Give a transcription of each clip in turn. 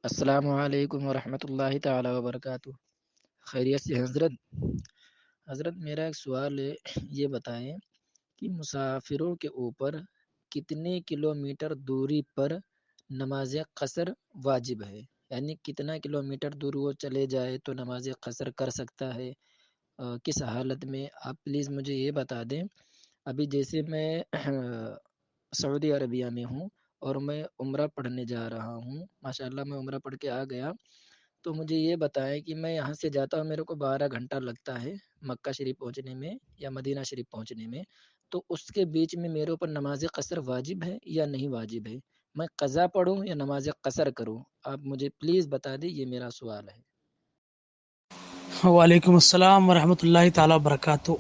السلام علیکم ورحمۃ اللہ تعالی وبرکاتہ۔ خیریت سے حضرت؟ حضرت میرا ایک سوال ہے، یہ بتائیں کہ مسافروں کے اوپر کتنے کلومیٹر دوری پر نماز قصر واجب ہے؟ یعنی کتنا کلومیٹر دور وہ چلے جائے تو نماز قصر کر سکتا ہے، کس حالت میں؟ آپ پلیز مجھے یہ بتا دیں۔ ابھی جیسے میں سعودی عربیہ میں ہوں اور میں عمرہ پڑھنے جا رہا ہوں، ماشاءاللہ میں عمرہ پڑھ کے آ گیا، تو مجھے یہ بتائیں کہ میں یہاں سے جاتا ہوں، میرے کو 12 گھنٹہ لگتا ہے مکہ شریف پہنچنے میں یا مدینہ شریف پہنچنے میں، تو اس کے بیچ میں میرے اوپر نماز قصر واجب ہے یا نہیں واجب ہے؟ میں قضا پڑھوں یا نماز قصر کروں؟ آپ مجھے پلیز بتا دیں، یہ میرا سوال ہے۔ وعلیکم السلام ورحمۃ اللہ تعالیٰ وبرکاتہ۔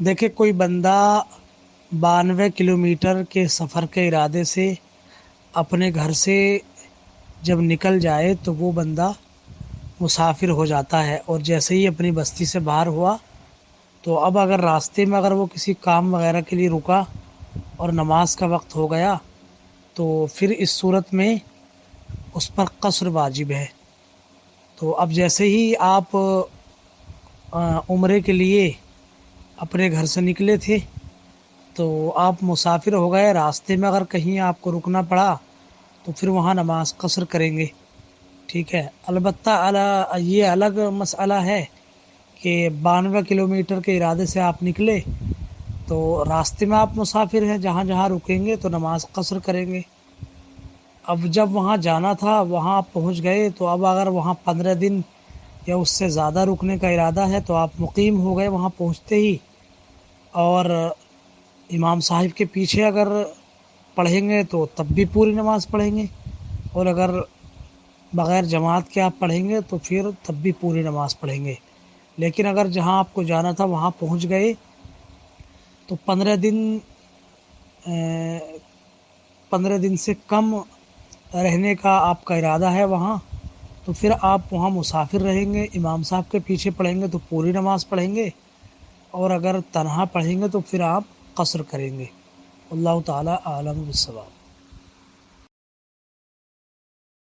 دیکھیں، کوئی بندہ 92 کلومیٹر کے سفر کے ارادے سے اپنے گھر سے جب نکل جائے تو وہ بندہ مسافر ہو جاتا ہے، اور جیسے ہی اپنی بستی سے باہر ہوا تو اب اگر راستے میں اگر وہ کسی کام وغیرہ کے لیے رکا اور نماز کا وقت ہو گیا تو پھر اس صورت میں اس پر قصر واجب ہے۔ تو اب جیسے ہی آپ عمرے کے لیے اپنے گھر سے نکلے تھے تو آپ مسافر ہو گئے، راستے میں اگر کہیں آپ کو رکنا پڑا تو پھر وہاں نماز قصر کریں گے، ٹھیک ہے۔ البتہ یہ الگ مسئلہ ہے کہ 92 کلومیٹر کے ارادے سے آپ نکلے تو راستے میں آپ مسافر ہیں، جہاں جہاں رکیں گے تو نماز قصر کریں گے۔ اب جب وہاں جانا تھا وہاں آپ پہنچ گئے تو اب اگر وہاں 15 دن یا اس سے زیادہ رکنے کا ارادہ ہے تو آپ مقیم ہو گئے وہاں پہنچتے ہی، اور امام صاحب کے پیچھے اگر پڑھیں گے تو تب بھی پوری نماز پڑھیں گے، اور اگر بغیر جماعت کے آپ پڑھیں گے تو پھر تب بھی پوری نماز پڑھیں گے۔ لیکن اگر جہاں آپ کو جانا تھا وہاں پہنچ گئے تو 15 دن سے کم رہنے کا آپ کا ارادہ ہے وہاں، تو پھر آپ وہاں مسافر رہیں گے، امام صاحب کے پیچھے پڑھیں گے تو پوری نماز پڑھیں گے، اور اگر تنہا پڑھیں گے تو پھر آپ قصر کریں گے۔ اللہ تعالیٰ عالم بالصواب۔